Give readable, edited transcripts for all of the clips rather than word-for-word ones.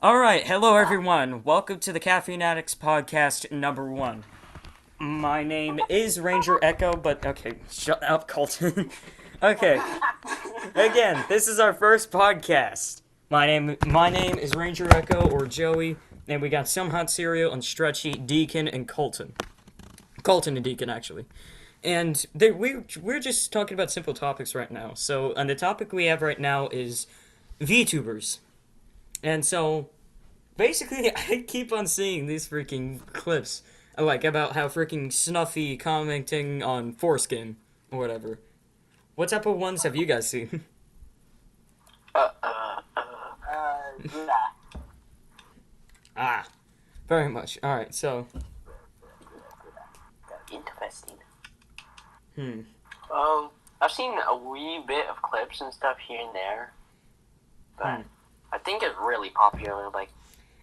Alright, hello everyone. Welcome to the Caffeine Addicts podcast number 1. My name is Ranger Echo, but okay, shut up, Colton. Okay. Again, this is our first podcast. My name is Ranger Echo, or Joey, and we got some hot cereal and Stretchy, Deacon, and Colton. Colton and Deacon, actually. And we're just talking about simple topics right now. So, and the topic we have right now is VTubers. And so, basically, I keep on seeing these freaking clips, like, about how freaking Snuffy commenting on foreskin, or whatever. What type of ones have you guys seen? Ah, very much. Alright, so. Interesting. Hmm. I've seen a wee bit of clips and stuff here and there, but I think it's really popular. Like,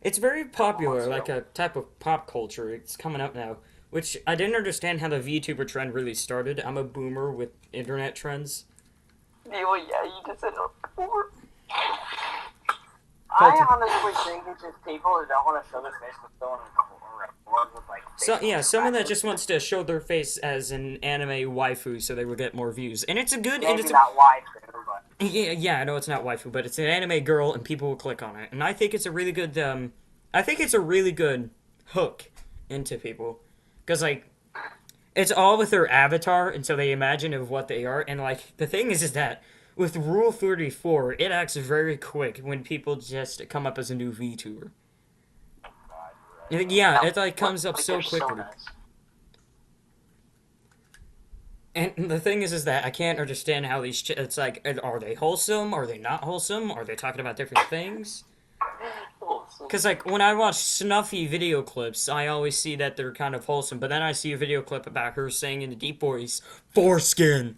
it's very popular, like a type of pop culture. It's coming up now, which I didn't understand how the VTuber trend really started. I'm a boomer with internet trends. oh yeah, you just said it before. Colton. I honestly think it's just people who don't want to show their face with someone with like. So yeah, someone that just wants to show their face as an anime waifu, so they will get more views, and it's a good. Maybe and it's not waifu, but yeah, I know it's not waifu, but it's an anime girl, and people will click on it, and I think it's a really good. I think it's a really good hook into people, because like, it's all with their avatar, and so they imagine of what they are, and like the thing is that with Rule 34, it acts very quick when people just come up as a new VTuber. Yeah, it like comes up so quickly. And the thing is that I can't understand how these. It's like, are they wholesome? Are they not wholesome? Are they talking about different things? Because like when I watch Snuffy video clips, I always see that they're kind of wholesome. But then I see a video clip about her saying in a deep voice, "Foreskin."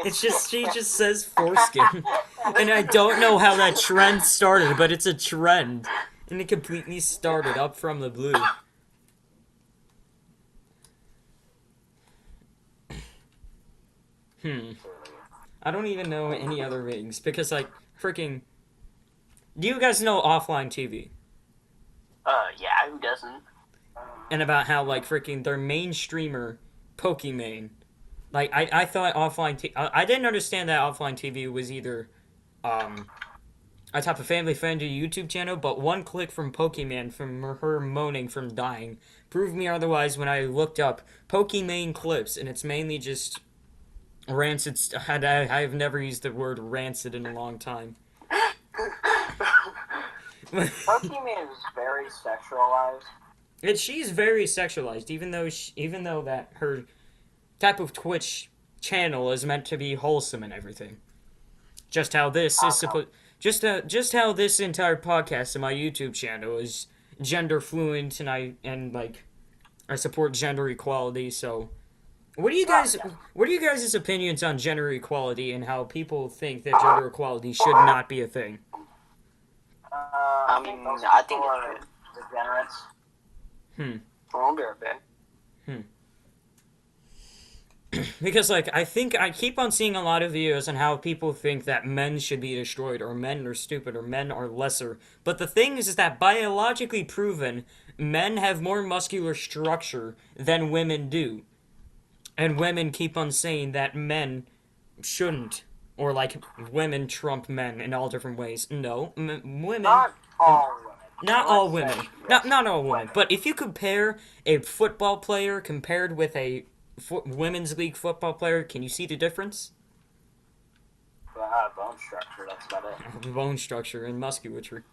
It's just she just says foreskin, and I don't know how that trend started, but it's a trend, and it completely started up from the blue. I don't even know any other rings because like freaking. Do you guys know offline TV? Yeah, who doesn't? And about how like freaking their main streamer, Pokimane. Like, I thought offline I didn't understand that offline TV was either, a type of family-friendly YouTube channel, but one click from Pokimane from her moaning from dying proved me otherwise when I looked up Pokimane clips, and it's mainly just rancid. I've never used the word rancid in a long time. Pokemon is very sexualized. She's very sexualized, even though that her type of Twitch channel is meant to be wholesome and everything. Just how this is supposed. Just how this entire podcast and my YouTube channel is gender fluent, and I support gender equality. So, what are you guys' opinions on gender equality and how people think that gender equality should not be a thing? I think it's degenerates. I'll be right back. Because, like, I keep on seeing a lot of videos on how people think that men should be destroyed, or men are stupid, or men are lesser. But the thing is that biologically proven, men have more muscular structure than women do. And women keep on saying that men shouldn't. Or, like, women trump men in all different ways. No, women... Not all women. Not all women. Not all women. But if you compare a football player compared with a women's league football player, can you see the difference? Bone structure, that's about it. Bone structure and musculature.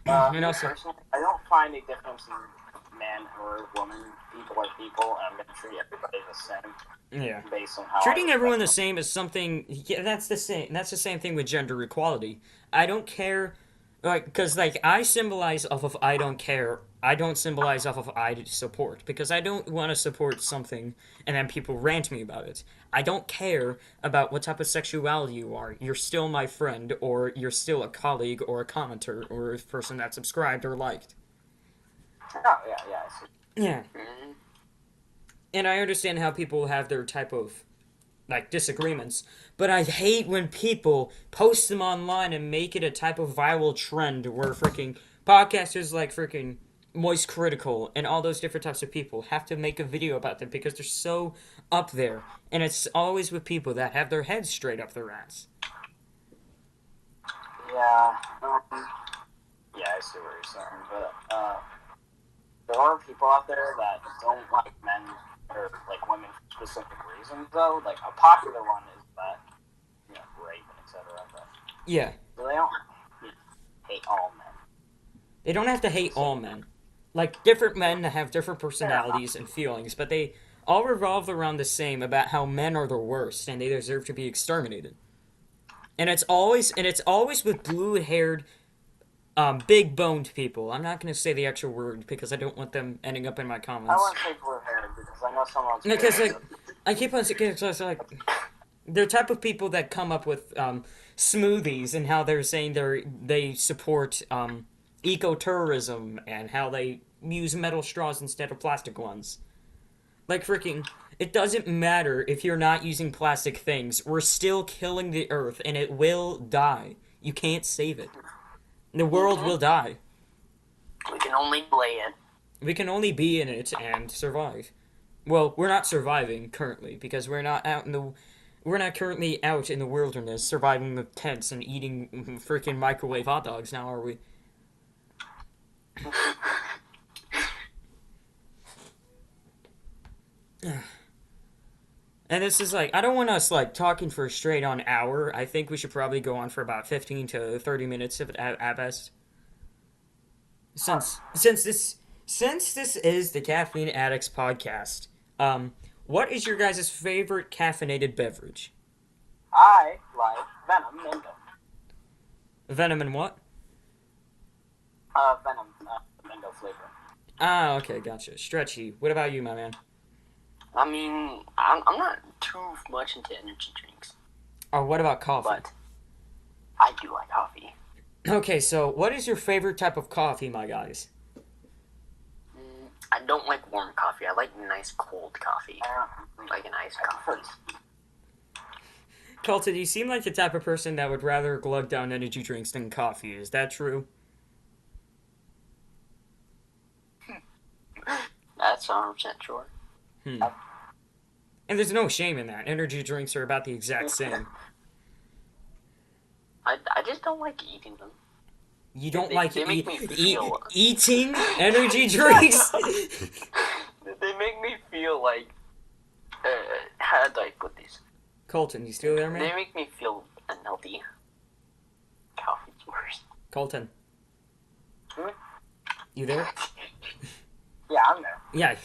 And also, personally, I don't find a difference in man or woman. People are people, and I'm gonna treat everybody the same. Yeah. Based on how treating everyone the same is something. Yeah, that's the same. That's the same thing with gender equality. I don't care, like, because like I symbolize off of I don't care. I don't symbolize off of I support, because I don't want to support something and then people rant me about it. I don't care about what type of sexuality you are. You're still my friend, or you're still a colleague, or a commenter, or a person that subscribed or liked. Oh, yeah, I see. Yeah. And I understand how people have their type of like disagreements, but I hate when people post them online and make it a type of viral trend where freaking podcasters like freaking Moist Critical and all those different types of people have to make a video about them because they're so up there, and it's always with people that have their heads straight up their ass. Yeah, yeah, I see what you're saying, but there are people out there that don't like men or like women for specific reasons, though. Like a popular one is that rape and etc. But Yeah. So they don't hate all men. They don't have to hate all men. Like different men have different personalities and feelings, but they all revolve around the same about how men are the worst and they deserve to be exterminated. And it's always with blue-haired, big-boned people. I'm not going to say the actual word because I don't want them ending up in my comments. I want to say blue-haired because I know someone's. Because I keep on saying like they're type of people that come up with smoothies and how they're saying they support ecotourism and how they use metal straws instead of plastic ones. Like freaking. It doesn't matter if you're not using plastic things. We're still killing the earth, and it will die. You can't save it. The world will die. We can only play it. We can only be in it and survive. Well, we're not surviving currently because we're not currently out in the wilderness surviving with tents and eating freaking microwave hot dogs now, are we? And this is like, I don't want us like talking for a straight on hour. I think we should probably go on for about 15 to 30 minutes at best. Since this is the Caffeine Addicts podcast, what is your guys' favorite caffeinated beverage? I like Venom Mango. Venom and what? Venom Mango flavor. Ah, okay, gotcha. Stretchy. What about you, my man? I mean, I'm not too much into energy drinks. Oh, what about coffee? But I do like coffee. Okay, so what is your favorite type of coffee, my guys? I don't like warm coffee. I like nice cold coffee. Like an iced coffee. Colton, you seem like the type of person that would rather glug down energy drinks than coffee. Is that true? That's 100% sure. And there's no shame in that. Energy drinks are about the exact same. I just don't like eating them. You don't They make me feel... eating energy drinks? They make me feel like... how do I put this? Colton, you still there, man? They make me feel unhealthy. Coffee's worse. Colton. You there? Yeah, I'm there. Yeah.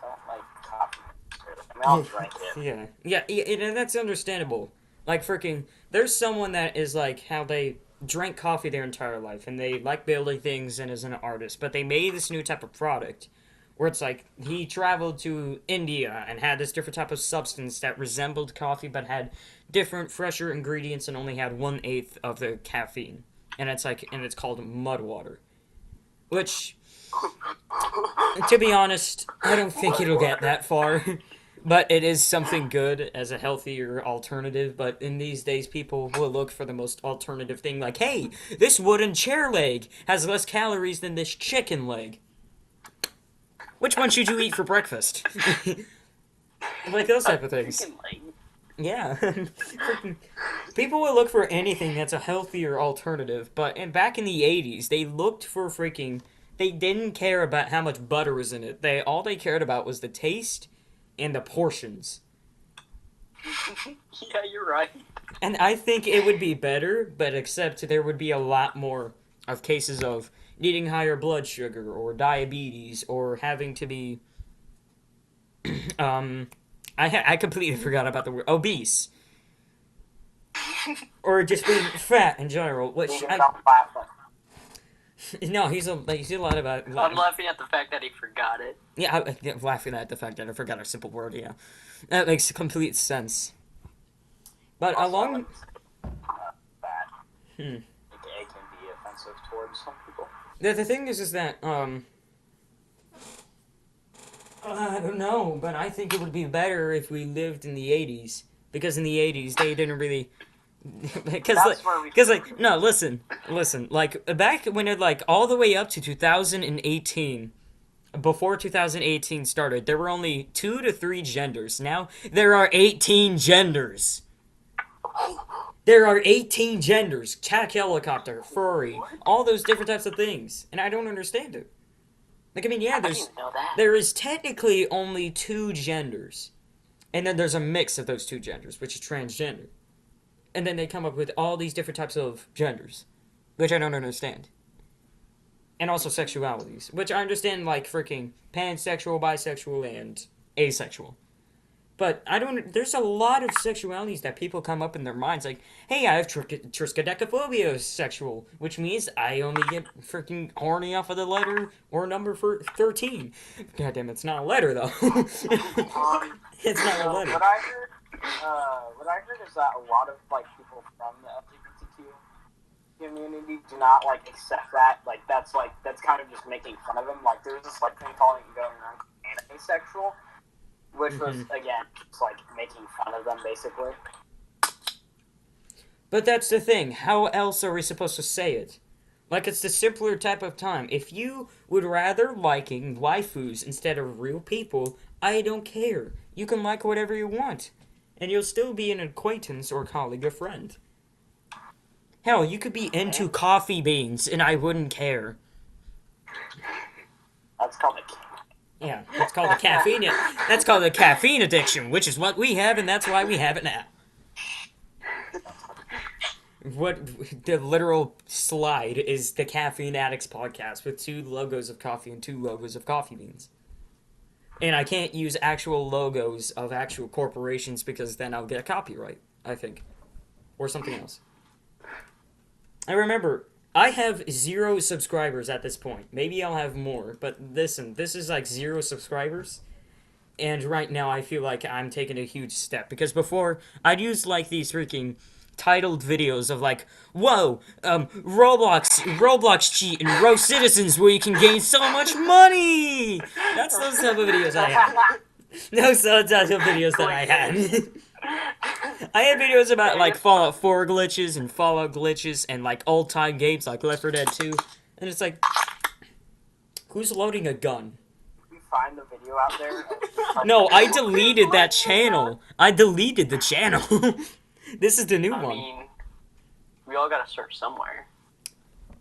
Don't like coffee. I mean, I'll drink it. Yeah, and that's understandable. Like, freaking, there's someone that is like how they drank coffee their entire life, and they like building things and is an artist, but they made this new type of product where it's like he traveled to India and had this different type of substance that resembled coffee but had different, fresher ingredients and only had 1/8 of the caffeine. And it's called mud water. Which, to be honest, I don't think it'll get that far. But it is something good as a healthier alternative. But in these days, people will look for the most alternative thing. Like, hey, this wooden chair leg has less calories than this chicken leg. Which one should you eat for breakfast? Like those type of things. Chicken leg. Yeah. People will look for anything that's a healthier alternative. But back in the 80s, they looked for freaking... They didn't care about how much butter was in it. All they cared about was the taste and the portions. Yeah, you're right. And I think it would be better, but except there would be a lot more of cases of needing higher blood sugar or diabetes or having to be I completely forgot about the word obese. Or just being fat in general, which no, he's a lot about. I'm laughing at the fact that he forgot it. Yeah, I'm laughing at the fact that I forgot a simple word. Yeah, that makes complete sense. But along, Bad. It can be offensive towards some people. the thing is that I don't know, but I think it would be better if we lived in the 80s. Because in the 80s, they didn't really... That's where we. No, listen, like, back when it, like, all the way up to 2018, before 2018 started, there were only 2 to 3 genders. Now, there are 18 genders. There are 18 genders. Cat helicopter, furry, all those different types of things. And I don't understand it. Like, I mean, yeah, I didn't even know that. there is technically only 2 genders. And then there's a mix of those 2 genders, which is transgender. And then they come up with all these different types of genders, which I don't understand. And also sexualities, which I understand, like, freaking pansexual, bisexual, and asexual. But I don't. There's a lot of sexualities that people come up in their minds, like, hey, I have triskaidekaphobia sexual, which means I only get freaking horny off of the letter or number for 13. God damn, it's not a letter though. It's not a letter. What I heard is that a lot of like people from the LGBTQ community do not like accept that. Like that's kind of just making fun of them. Like there's this like thing going around anime sexual, which was again just like making fun of them basically. But that's the thing. How else are we supposed to say it? Like, it's the simpler type of time. If you would rather liking waifus instead of real people, I don't care. You can like whatever you want. And you'll still be an acquaintance or colleague or friend. Hell, you could be into coffee beans and I wouldn't care. That's called a. Yeah, that's called a caffeine. That's called a caffeine addiction, which is what we have, and that's why we have it now. What the literal slide is the Caffeine Addicts podcast with 2 logos of coffee and 2 logos of coffee beans. And I can't use actual logos of actual corporations because then I'll get a copyright, I think. Or something else. I remember, I have 0 subscribers at this point. Maybe I'll have more, but listen, this is like 0 subscribers. And right now I feel like I'm taking a huge step. Because before, I'd use like these freaking titled videos of like, whoa, Roblox cheat and roast citizens where you can gain so much money. That's those type of videos I had. Those type of videos that I had. I had videos about like Fallout 4 glitches and Fallout glitches and like old time games like Left 4 Dead 2. And it's like, who's loading a gun? You find the video out there. No, I deleted that channel. I deleted the channel. This is the new one. I mean, we all gotta start somewhere.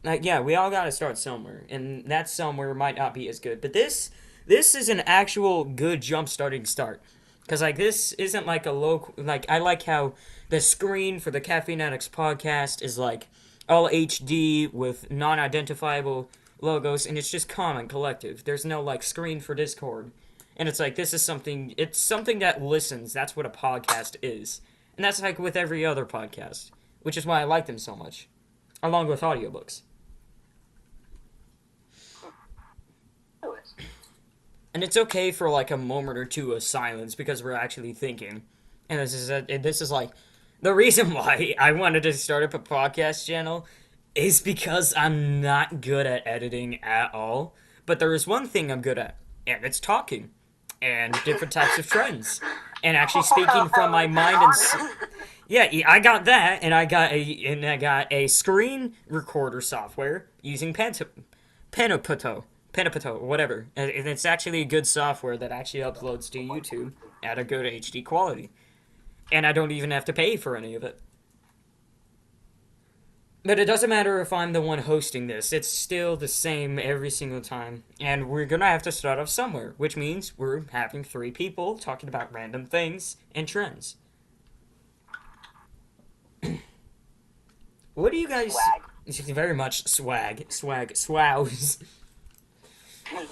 Yeah, we all gotta start somewhere, and that somewhere might not be as good. But this is an actual good jump-starting start. Because, like, this isn't like a low... Like, I like how the screen for the Caffeine Addicts podcast is, like, all HD with non-identifiable logos, and it's just calm and collective. There's no, like, screen for Discord. And it's like, this is something... It's something that listens. That's what a podcast is. And that's like with every other podcast, which is why I like them so much, along with audiobooks. And it's okay for like a moment or two of silence because we're actually thinking. And this is like the reason why I wanted to start up a podcast channel is because I'm not good at editing at all. But there is one thing I'm good at, and it's talking and different types of trends. And actually speaking from my mind and yeah, I got that, and I got a screen recorder software using Penopoto, whatever. And it's actually a good software that actually uploads to YouTube at a good HD quality, and I don't even have to pay for any of it. But it doesn't matter if I'm the one hosting this. It's still the same every single time. And we're gonna have to start off somewhere, which means we're having 3 people talking about random things and trends. What do you guys... Swag. Very much swag. Swows.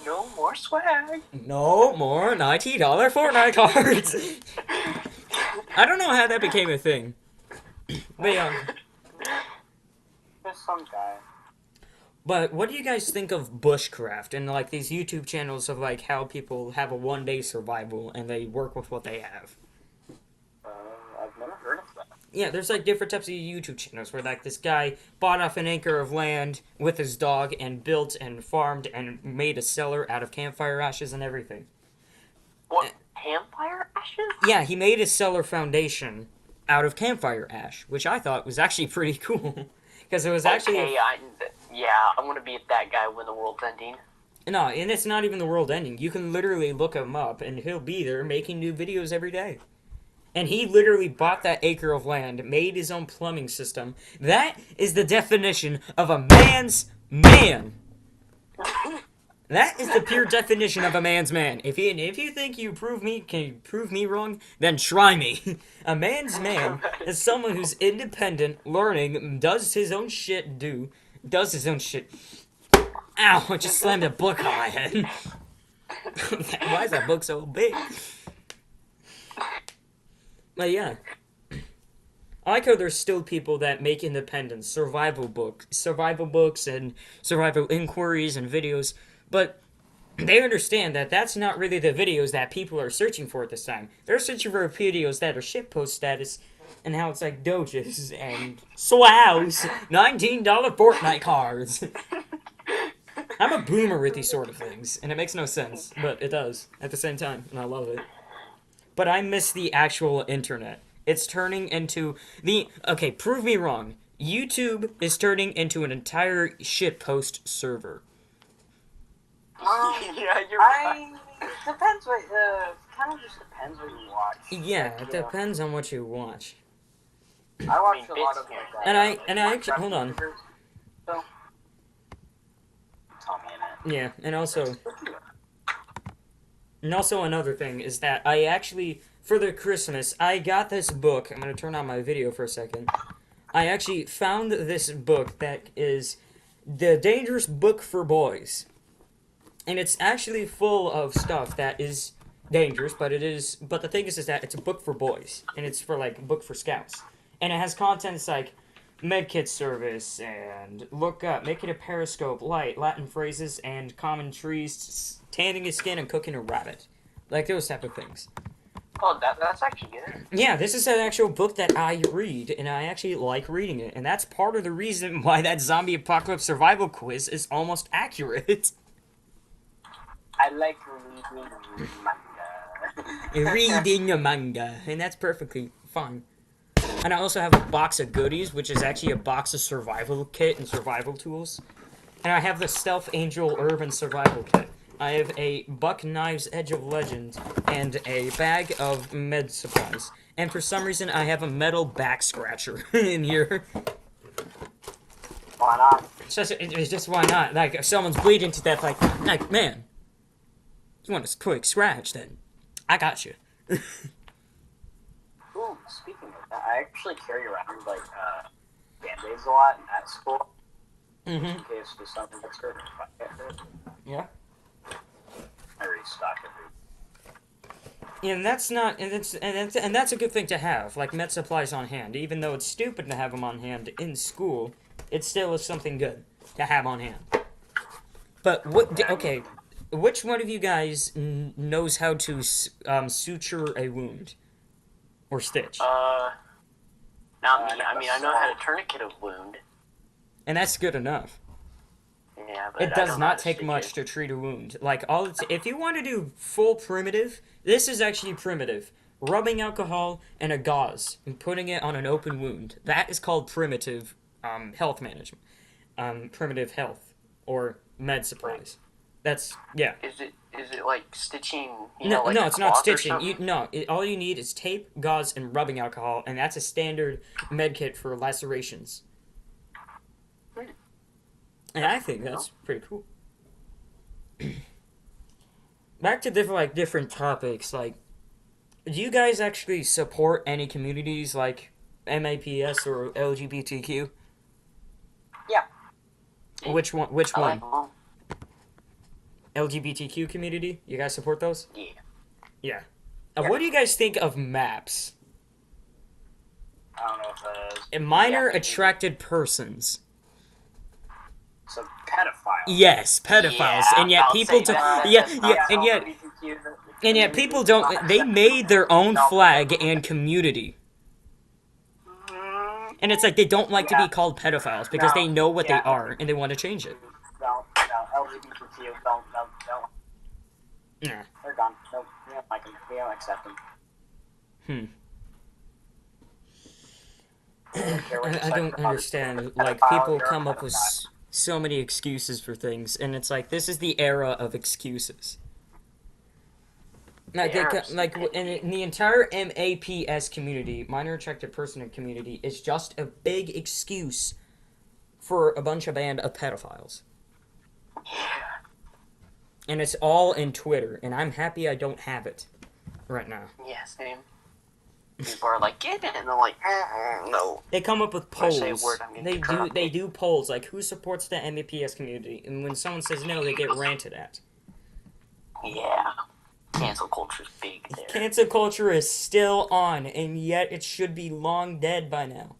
No more swag. No more $90 Fortnite cards. I don't know how that became a thing. But yeah... There's some guy. But what do you guys think of bushcraft and like these YouTube channels of like how people have a 1-day survival and they work with what they have? I've never heard of that. Yeah, there's like different types of YouTube channels where like this guy bought off an acre of land with his dog and built and farmed and made a cellar out of campfire ashes and everything. What, campfire ashes? Yeah, he made his cellar foundation out of campfire ash, which I thought was actually pretty cool. Because it was actually... Okay, I want to be that guy when the world's ending. No, and it's not even the world ending. You can literally look him up, and he'll be there making new videos every day. And he literally bought that acre of land, made his own plumbing system. That is the definition of a man's man. That is the pure definition of a man's man. If you think can you prove me wrong, then try me. A man's man is someone who's independent, learning, does his own shit. Ow, I just slammed a book on my head. Why is that book so big? But yeah. I like how there's still people that make independent survival books and survival inquiries and videos, but they understand that that's not really the videos that people are searching for at this time. They're searching for videos that are shitpost status and how it's like doges and swows, $19 Fortnite cards. I'm a boomer with these sort of things, and it makes no sense, but it does at the same time, and I love it. But I miss the actual internet. It's turning into okay, prove me wrong. YouTube is turning into an entire shitpost server. Yeah, you're right. Depends what, kind of just depends what you watch. Yeah, it depends on what you watch. I watch a lot of like that. And I actually, hold on. So, tell me in it. Yeah, and also another thing is that I actually, for the Christmas, I got this book. I'm gonna turn on my video for a second. I actually found this book that is The Dangerous Book for Boys. And it's actually full of stuff that is dangerous, but the thing is that it's a book for boys, and it's for like a book for scouts. And it has contents like medkit service and look up, making a periscope, light, Latin phrases, and common trees, tanning his skin, and cooking a rabbit. Like those type of things. Oh, that's actually good. Yeah, this is an actual book that I read, and I actually like reading it. And that's part of the reason why that zombie apocalypse survival quiz is almost accurate. I like reading manga. Reading a manga, and that's perfectly fine. And I also have a box of goodies, which is actually a box of survival kit and survival tools. And I have the Stealth Angel Urban Survival Kit. I have a Buck Knives Edge of Legend and a bag of med supplies. And for some reason, I have a metal back scratcher in here. Why not? It's just why not? Like, if someone's bleeding to death, like, man, you want a quick scratch, then I got you. Ooh, speaking of that, I actually carry around, like, Band-Aids a lot at school. Mm-hmm. In case there's something that's hurt. Yeah. I restock every. And that's not, and that's a good thing to have, like med supplies on hand. Even though it's stupid to have them on hand in school, it still is something good to have on hand. But okay, which one of you guys knows how to suture a wound or stitch? Not me. I mean, I know how to tourniquet a wound. And that's good enough. Yeah, but It does not take much to treat a wound. Like if you want to do full primitive, this is actually primitive. Rubbing alcohol and a gauze and putting it on an open wound. That is called primitive health management. Primitive health or med supplies. That's yeah. Is it like stitching? No, like it's not stitching. Something? All you need is tape, gauze, and rubbing alcohol, and that's a standard med kit for lacerations. And I think that's pretty cool. Back to different topics. Like, do you guys actually support any communities like MAPS or LGBTQ? Yeah. Which one? Which I one? like them all. LGBTQ community? You guys support those? Yeah. Yeah. What do you guys think of MAPS? I don't know if that is. Minor attracted persons. So pedophiles. Yes, pedophiles, Yeah, and yet I'll people say don't. that. Yeah, That's yeah, not and yet, LGBTQ, and yet people don't. They made their own flag and community, and it's like they don't like to be called pedophiles because they know what they are and they want to change it. No, LGBTQ, don't. Yeah. They're gone. No, yeah. my community, I accept them. I don't understand. Like, people come up with so many excuses for things, and it's like, this is the era of excuses. Like, in the entire MAPS community, minor attracted person community, is just a big excuse for a band of pedophiles. And it's all in Twitter, and I'm happy I don't have it right now. Yeah, same. People are like, get it, and they're like, no. They come up with polls. They do polls, like, who supports the MAPS community, and when someone says no, they get ranted at. Yeah. Cancel culture's big there. Cancel culture is still on, and yet it should be long dead by now.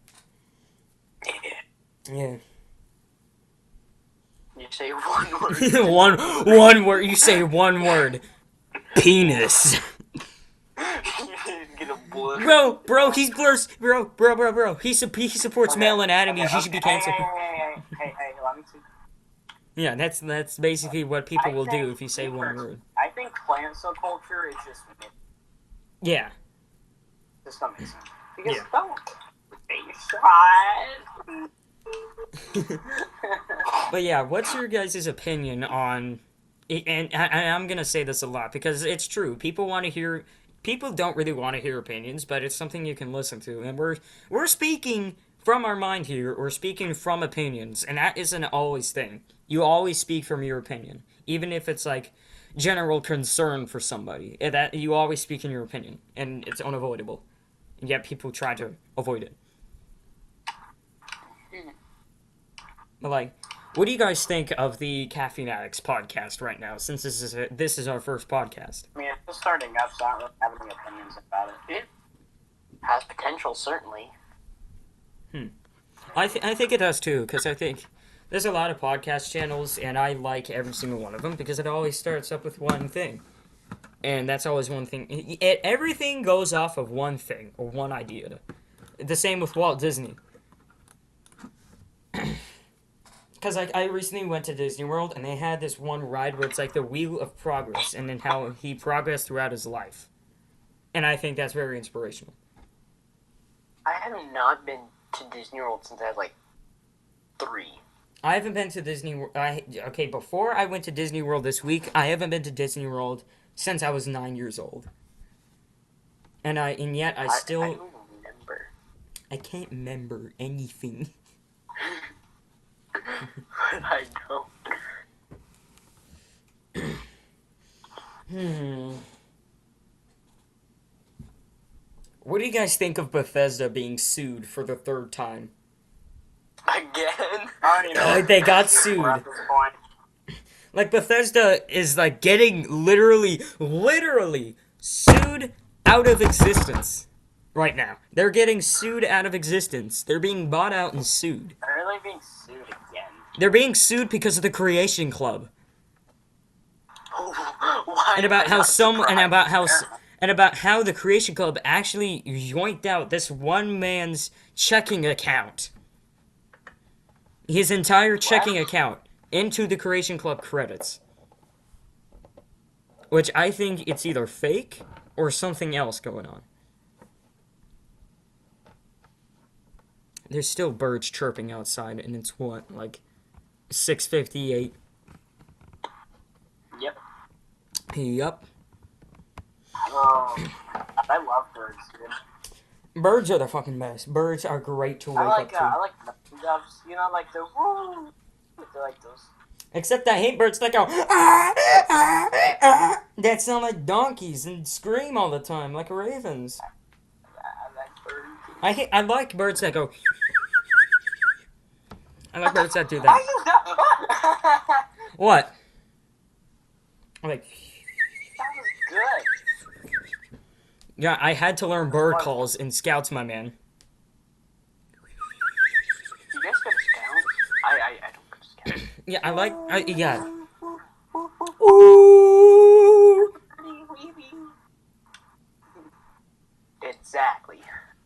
Yeah. You say one word. one word. You say one word. Penis. Get a bullet. Bro, he's blurs. Bro. He supports male anatomy. He should be canceled. Hey, let me see. Yeah, that's basically what people will do if you say one word. I think cancel culture is just yeah. Just amazing. Because Yeah. don't they But yeah, what's your guys' opinion on? And I'm gonna say this a lot because it's true. People don't really want to hear opinions, but it's something you can listen to, and we're speaking from our mind here. We're speaking from opinions, and that isn't always thing. You always speak from your opinion, even if it's like general concern for somebody. That you always speak in your opinion, and it's unavoidable. And yet people try to avoid it. But like, what do you guys think of the Caffeine Addicts podcast right now? Since this is our first podcast. I mean, it's just starting up, so I don't really have any opinions about it. It has potential, certainly. I think it does too, because I think there's a lot of podcast channels, and I like every single one of them because it always starts up with one thing, and that's always one thing. Everything goes off of one thing or one idea. The same with Walt Disney. Because I recently went to Disney World, and they had this one ride where it's like the Wheel of Progress, and then how he progressed throughout his life. And I think that's very inspirational. I have not been to Disney World since I was like 3. I haven't been to Disney World. Before I went to Disney World this week, I haven't been to Disney World since I was 9 years old. And yet I still... I don't remember. I can't remember anything. But I don't. What do you guys think of Bethesda being sued for the 3rd time? Again? I don't even know. They got sued. We're at this point. Like, Bethesda is, like, getting literally sued out of existence right now. They're getting sued out of existence. They're being bought out and sued. They're really being sued again. They're being sued because of the Creation Club. Why And about am I how not surprised? and about how the Creation Club actually yoinked out this one man's checking account. His entire checking account into the Creation Club credits. Which I think it's either fake or something else going on. There's still birds chirping outside, and it's what, like 6:58? Yep. Yup. I love birds, dude. Birds are the fucking best. Birds are great to wake up to. I like doves, you know, like the woo. They're like those. Except I hate birds that go ah, ah, ah, that sound like donkeys and scream all the time like ravens. I like birds. I like birds that go. I like birds that do that. What? I'm like. That was good. Yeah, I had to learn bird calls in Scouts, my man. You guys go to Scouts? I don't go to Scouts. Yeah, yeah. Ooh.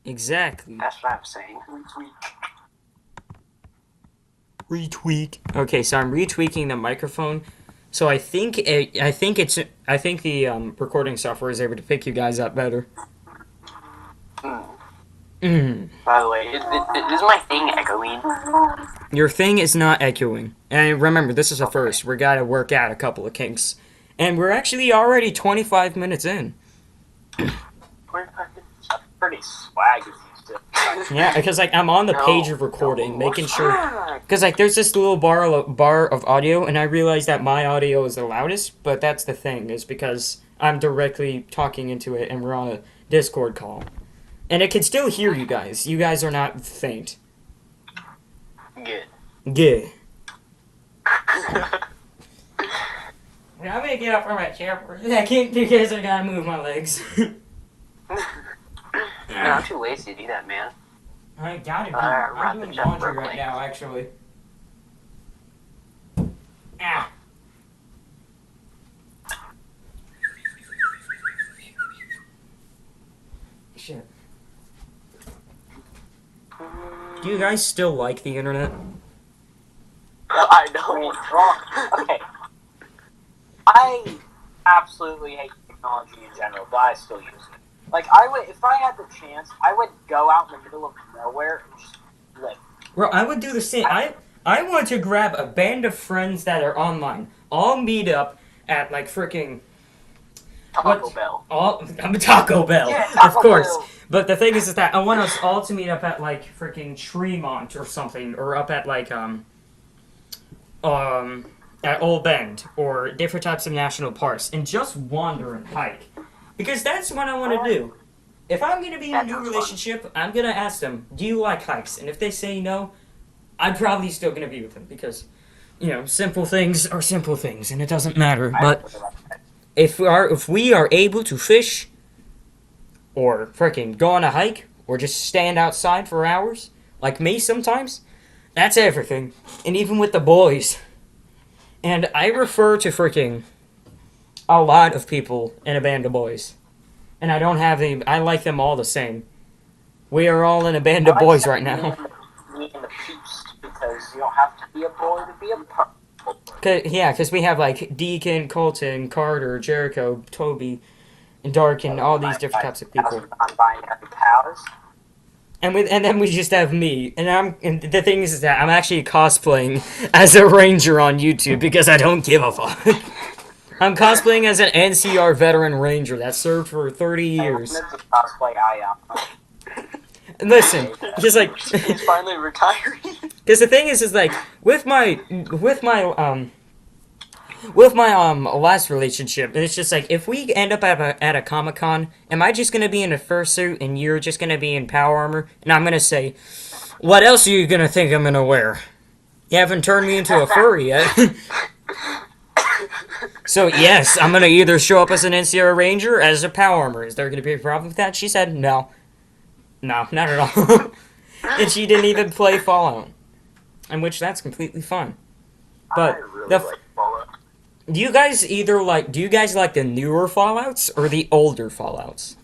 Exactly. That's what I'm saying. Retweak. Okay, so I'm retweaking the microphone So I think the recording software is able to pick you guys up better. By the way, is my thing echoing? Your thing is not echoing. And remember, this is a first. We gotta work out a couple of kinks. And we're actually already 25 minutes in. 25 That's pretty swag if you still. Yeah, because like I'm on the page of recording, making sure. Because like there's this little bar of audio, and I realize that my audio is the loudest. But that's the thing, is because I'm directly talking into it, and we're on a Discord call, and it can still hear you guys. You guys are not faint. Good. Good. I'm gonna get up from my chair for a second because I gotta move my legs. No, I'm too lazy to do that, man. I gotta do. Wrap I'm doing it up laundry real right quick. now, actually. Ah. Shit. Do you guys still like the internet? I I know. mean, well, okay. I absolutely hate technology in general, but I still use it. Like, I would, if I had the chance, I would go out in the middle of nowhere and just live. Well, I would do the same. I want to grab a band of friends that are online. All meet up at like freaking Taco Bell. I'm a Taco Bell, Yeah, of Taco course. Bell. But the thing is that I want us all to meet up at like freaking Tremont or something, or up at like at Old Bend or different types of national parks, and just wander and hike, because that's what I want to do. If I'm gonna be in a That new sounds relationship, I'm gonna ask them, "Do you like hikes?" And if they say no, I'm probably still gonna be with them because, you know, simple things are simple things, and it doesn't matter. But if we are able to fish, or freaking go on a hike, or just stand outside for hours, like me sometimes, that's everything. And even with the boys. And I refer to freaking a lot of people in a band of boys. And I don't have any, I like them all the same. We are all in a band of boys right now. Me and the peeps, because you don't have to be a boy to be a purple. Because we have like Deacon, Colton, Carter, Jericho, Toby, and Dark, and all these different types of people. Non-binary powers. And then we just have me, and the thing is that I'm actually cosplaying as a ranger on YouTube because I don't give a fuck. I'm cosplaying as an NCR veteran ranger that served for 30 years. That's a cosplay I am. Listen, just like, He's finally retiring. because the thing is like with my last relationship, it's just like if we end up at a Comic-Con, am I just gonna be in a fursuit and you're just gonna be in power armor? And I'm gonna say, what else are you gonna think I'm gonna wear? You haven't turned me into a furry yet. So yes, I'm gonna either show up as an NCR Ranger or as a power armor. Is there gonna be a problem with that? She said no. No, not at all. And she didn't even play Fallout. In which that's completely fine. But I really the like Fallout. do you guys like the newer Fallouts or the older Fallouts?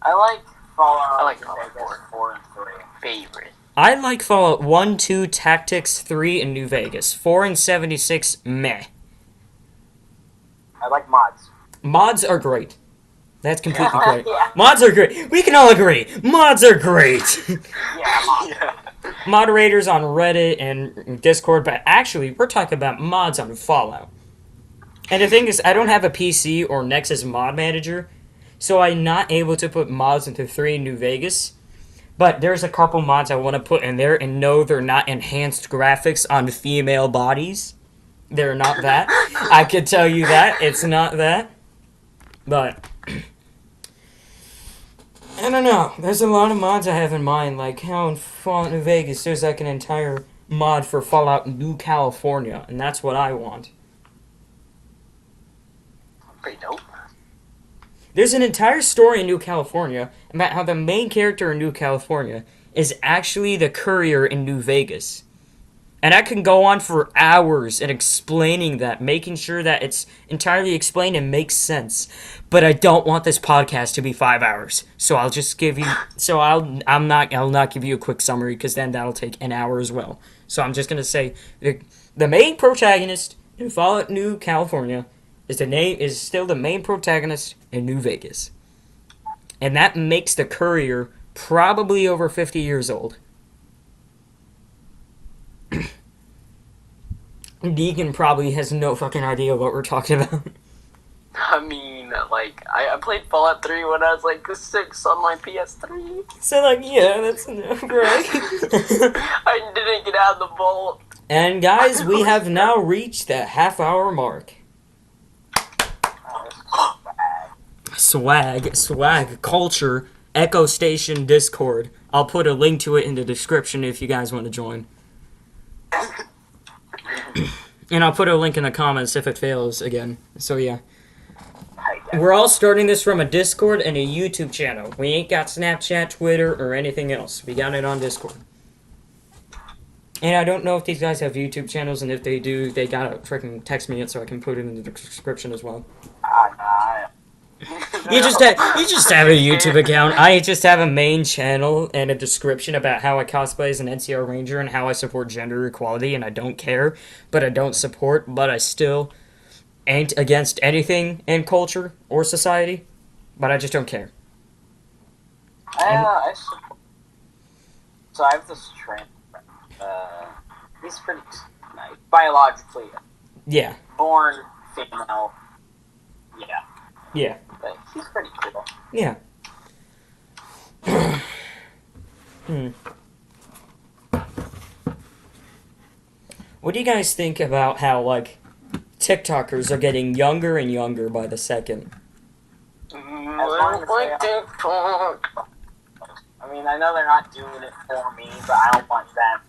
I like Fallout. I like New Fallout Vegas 4 and 3. Favorite. I like Fallout 1, 2, Tactics, 3, and New Vegas. 4 and 76, meh. I like mods. Mods are great. That's completely great. Yeah. Mods are great. We can all agree. Mods are great. Yeah, mods. Yeah. Moderators on Reddit and Discord, but actually, we're talking about mods on Fallout. And the thing is, I don't have a PC or Nexus mod manager, so I'm not able to put mods into 3 in New Vegas. But there's a couple mods I want to put in there, and no, they're not enhanced graphics on female bodies. They're not that. I can tell you that. It's not that. But I don't know. There's a lot of mods I have in mind, like how in Fallout New Vegas there's like an entire mod for Fallout New California, and that's what I want. Pretty dope. There's an entire story in New California about how the main character in New California is actually the courier in New Vegas. And I can go on for hours in explaining that, making sure that it's entirely explained and makes sense. But I don't want this podcast to be 5 hours, so I'll just give you. So I'll not give you a quick summary because then that'll take an hour as well. So I'm just gonna say the main protagonist Fallout New California is still the main protagonist in New Vegas. And that makes the courier probably over 50 years old. Deegan probably has no fucking idea what we're talking about. I mean, like, I played Fallout 3 when I was, like, 6 on my PS3. So, like, yeah, that's enough, right? I didn't get out of the vault. And, guys, we have now reached the half-hour mark. Swag, culture, Echo Station Discord. I'll put a link to it in the description if you guys want to join. And I'll put a link in the comments if it fails again. So, yeah. We're all starting this from a Discord and a YouTube channel. We ain't got Snapchat, Twitter, or anything else. We got it on Discord. And I don't know if these guys have YouTube channels, and if they do, they gotta freaking text me it so I can put it in the description as well. You just have a YouTube account. I just have a main channel and a description about how I cosplay as an NCR Ranger and how I support gender equality, and I don't care, but I don't support, but I still ain't against anything in culture or society, but I just don't care. So I have this trans friend. He's pretty nice. Biologically. Yeah. Born female. Yeah. Yeah. But he's pretty cool. Yeah. What do you guys think about how, like, TikTokers are getting younger and younger by the second? I mean, I know they're not doing it for me, but I don't want them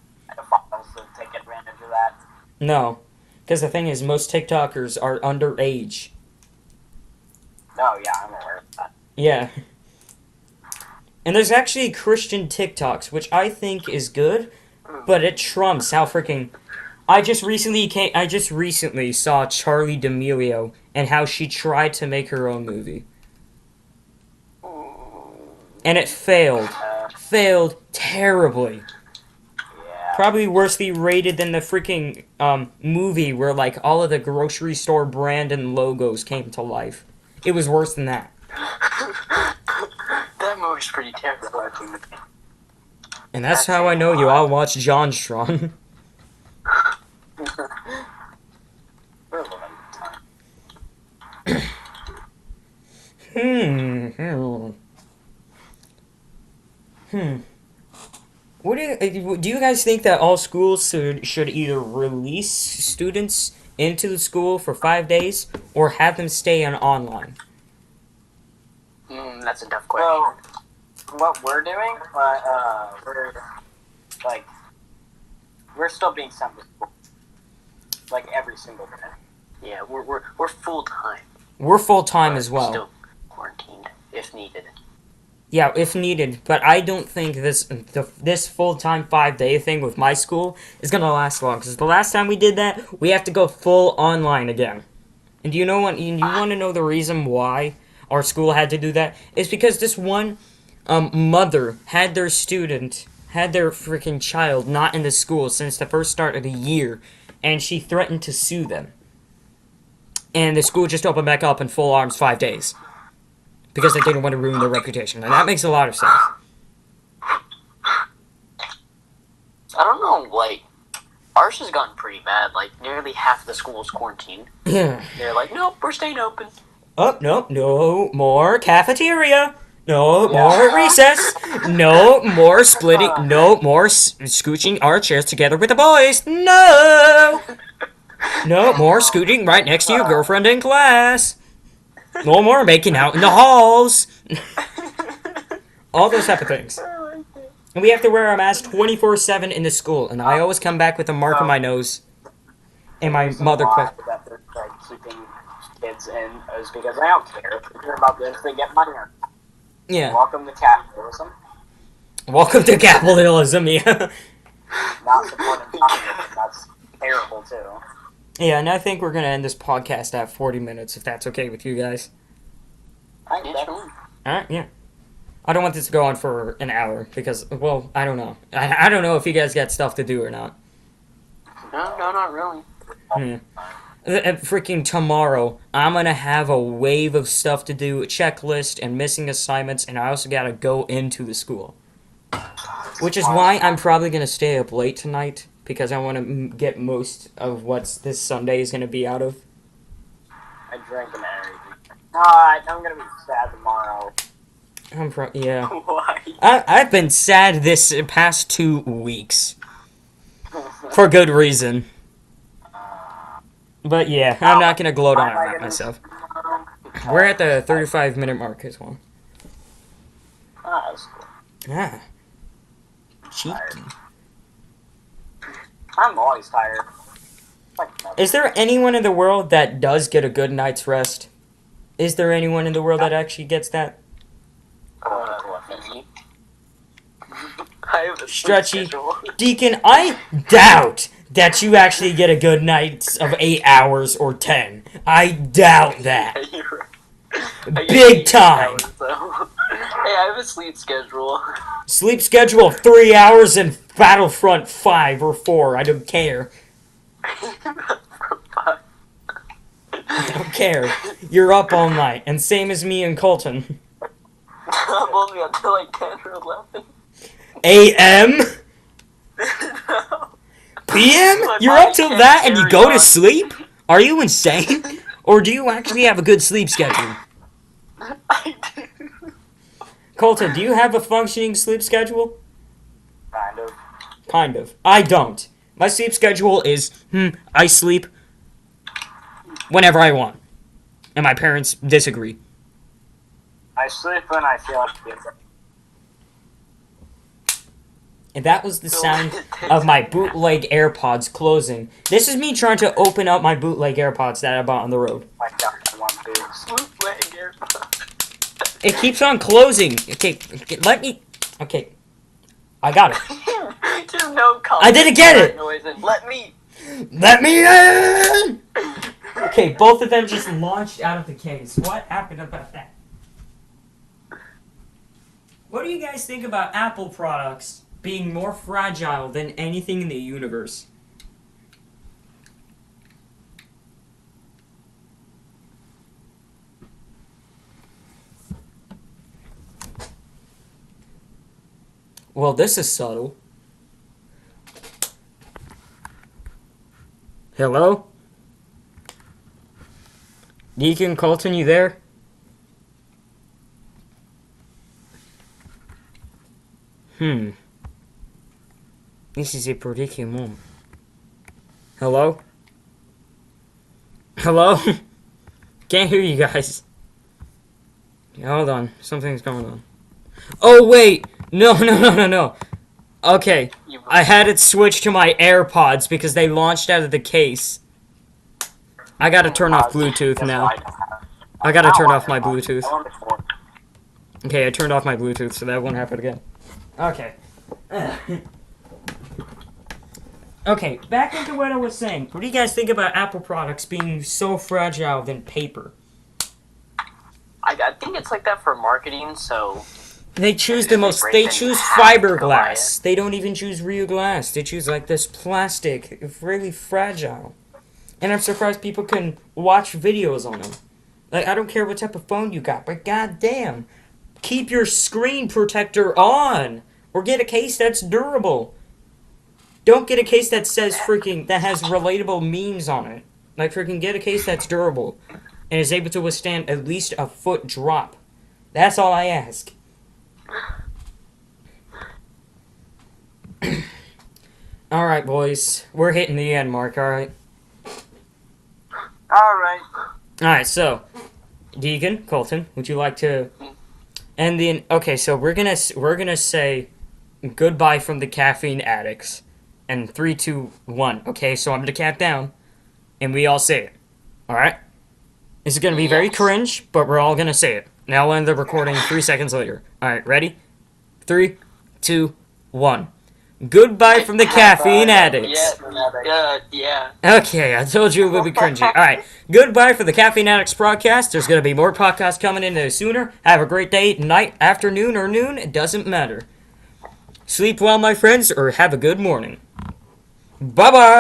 to take advantage of that. No. Because the thing is, most TikTokers are underage. Oh, yeah, I'm aware of that. Yeah. And there's actually Christian TikToks, which I think is good, but it trumps how freaking... I just recently saw Charlie D'Amelio and how she tried to make her own movie. And it failed. Failed terribly. Yeah. Probably worsely rated than the freaking movie where, like, all of the grocery store brand and logos came to life. It was worse than that. That movie's pretty terrible. And that's how I know you all watch John Strong. What do you guys think that all schools should either release students into the school for 5 days or have them stay on online? That's a tough question. Well, what we're doing, we're still being sent to school, like every single day. Yeah, we're full time. We're full time as well. Still quarantined if needed. Yeah, if needed, but I don't think this full-time 5-day thing with my school is gonna last long, because the last time we did that, we have to go full online again. And do you know what? You want to know the reason why our school had to do that? It's because this one mother had their freaking child not in the school since the first start of the year, and she threatened to sue them. And the school just opened back up in full arms 5 days. Because they didn't want to ruin their reputation. And that makes a lot of sense. I don't know, like, ours has gotten pretty bad. Like, nearly half the school is quarantined. Yeah. They're like, nope, we're staying open. Oh, no more cafeteria. No more recess. No more splitting. No more scooching our chairs together with the boys. No. No more scooting right next to your girlfriend in class. No more making out in the halls. All those type of things. And we have to wear a mask 24/7 in the school. And I always come back with a mark on my nose. And my mother... that they're keeping kids in is because I don't care about this. They get money. Yeah. Welcome to capitalism. Welcome to capitalism, yeah. Not supporting communism. That's terrible, too. Yeah, and I think we're going to end this podcast at 40 minutes, if that's okay with you guys. Alright, yeah. I don't want this to go on for an hour, because, well, I don't know. I don't know if you guys got stuff to do or not. No, not really. Yeah. freaking tomorrow, I'm gonna have a wave of stuff to do, a checklist, and missing assignments, and I also gotta go into the school. Which is why I'm probably gonna stay up late tonight, because I want to get most of what's this Sunday is gonna be out of. I drank an energy. God, I'm gonna be sad tomorrow. Yeah. Why? I've been sad this past 2 weeks. For good reason. But yeah, I'm not gonna gloat on it myself. We're at the 35-minute mark as well. Ah, that's cool. Ah. Cheeky. I'm always tired. Is there anyone in the world that does get a good night's rest? Is there anyone in the world that actually gets that? Me? I have a sleep Stretchy. schedule. Deacon, I doubt that you actually get a good night of 8 hours or 10. I doubt that. You're right. I get Big 8 time. hours, though. Hey, I have a sleep schedule. Sleep schedule of 3 hours in Battlefront 5 or 4. I don't care. I don't care. You're up all night, and same as me and Colton. I'm only until like 10 or 11. A.M.? No. P.M.? My You're body up till can't that and you carry go to on. sleep? Are you insane? Or do you actually have a good sleep schedule? I do. Colton, do you have a functioning sleep schedule? Kind of. Kind of. I don't. My sleep schedule is, I sleep whenever I want. And my parents disagree. I sleep when I feel like it. And that was the sound of my bootleg AirPods closing. This is me trying to open up my bootleg AirPods that I bought on the road. My God, I want boobs. Bootleg AirPods. It keeps on closing. Okay, let me... Okay. I got it. Just no I didn't get it! noise and let me. Let me in! Okay, both of them just launched out of the case. What happened about that? What do you guys think about Apple products being more fragile than anything in the universe? Well, this is subtle. Hello? Deacon Colton, you there? This is a predicament. Hello? Hello? Can't hear you guys. Hold on. Something's going on. Oh, wait! No. Okay. I had it switched to my AirPods because they launched out of the case. I gotta turn off Bluetooth now. I gotta turn off my Bluetooth. Okay, I turned off my Bluetooth so that won't happen again. Okay. Okay, back into what I was saying. What do you guys think about Apple products being so fragile than paper? I think it's like that for marketing, so... They choose the most. They choose fiberglass. They don't even choose real glass. They choose like this plastic, really fragile. And I'm surprised people can watch videos on them. Like, I don't care what type of phone you got, but goddamn, keep your screen protector on, or get a case that's durable. Don't get a case that says that has relatable memes on it. Like, get a case that's durable and is able to withstand at least a foot drop. That's all I ask. Alright, boys. We're hitting the end mark, alright? Alright. Alright, so, Deacon, Colton, would you like to end the... Okay, so we're gonna say goodbye from the Caffeine Addicts. And 3, 2, 1. Okay, so I'm gonna count down, and we all say it. Alright? This is gonna be very cringe, but we're all gonna say it. Now I'll end the recording 3 seconds later. Alright, ready? 3, 2, 1. Goodbye from the Caffeine Addicts. Yeah. Okay, I told you it would be cringy. Alright, goodbye for the Caffeine Addicts podcast. There's going to be more podcasts coming in there sooner. Have a great day, night, afternoon, or noon. It doesn't matter. Sleep well, my friends, or have a good morning. Bye-bye.